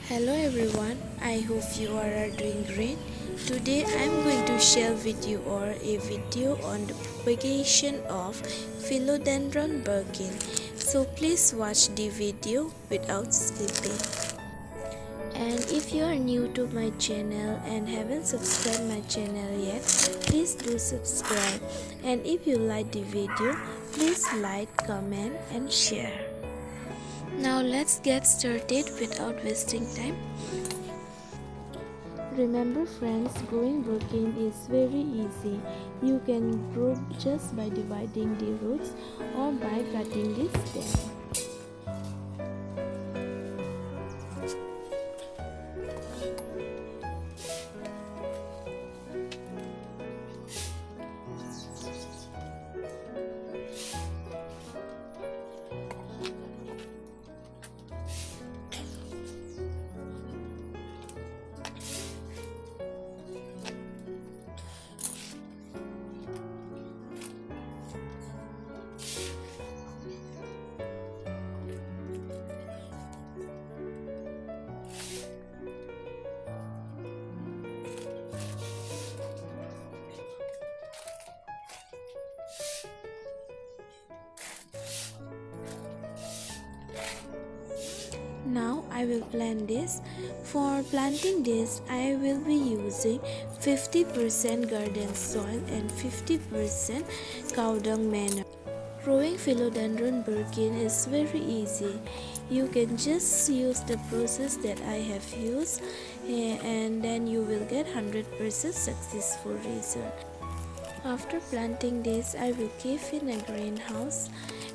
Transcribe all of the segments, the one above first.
Hello everyone, I hope you are doing great. Today I am going to share with you a video on the propagation of Philodendron Birkin. So please watch the video without skipping. And if you are new to my channel and haven't subscribed my channel yet, please do subscribe. And if you like the video, please like, comment and share. Now let's get started without wasting time. Remember friends, growing Birkin is very easy. You can grow just by dividing the roots or by cutting the stem. Now I will plant this. For planting this, I will be using 50% garden soil and 50% cow dung manure. Growing Philodendron Birkin is very easy. You can just use the process that I have used and then you will get 100% successful result. After planting this, I will keep in a greenhouse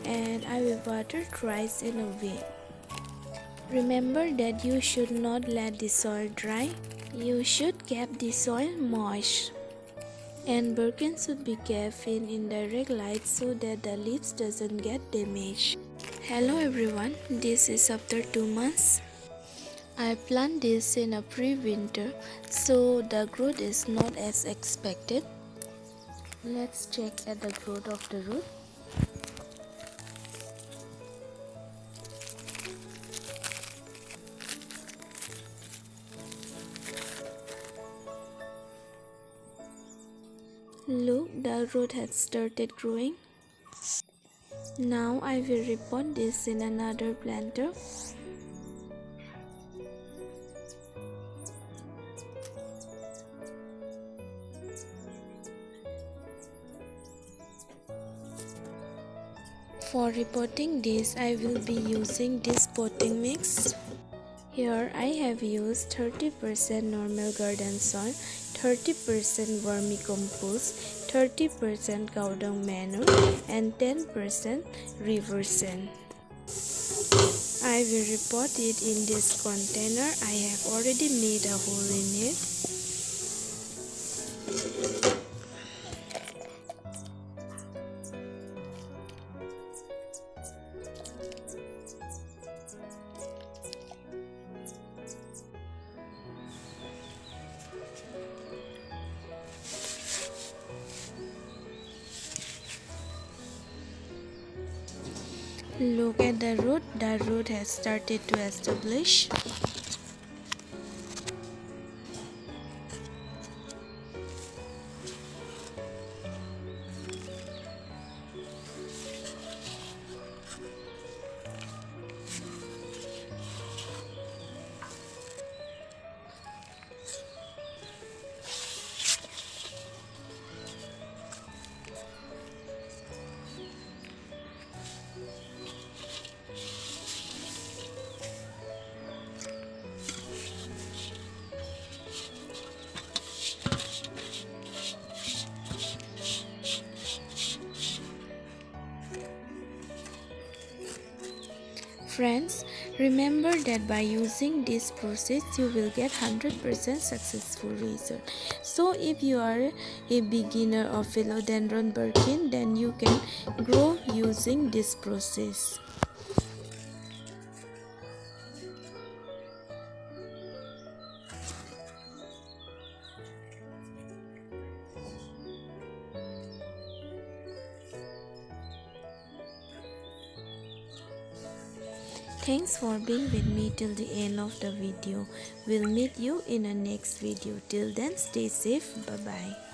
and I will water twice in a week. Remember that you should not let the soil dry. You should keep the soil moist. And Birkin should be kept in indirect light so that the leaves doesn't get damaged. Hello everyone, this is after 2 months. I plant this in a pre-winter so the growth is not as expected. Let's check at the growth of the root. Look, the root has started growing. Now I will repot this in another planter. For repotting this, I will be using this potting mix. Here I have used 30% normal garden soil, 30% vermicompost, 30% cow dung manure and 10% river sand. I will repot it in this container. I have already made a hole in it. Look at the root has started to establish. Friends, remember that by using this process you will get 100% successful result. So if you are a beginner of Philodendron Birkin, then you can grow using this process. Thanks for being with me till the end of the video. We'll meet you in a next video. Till then, stay safe. Bye bye.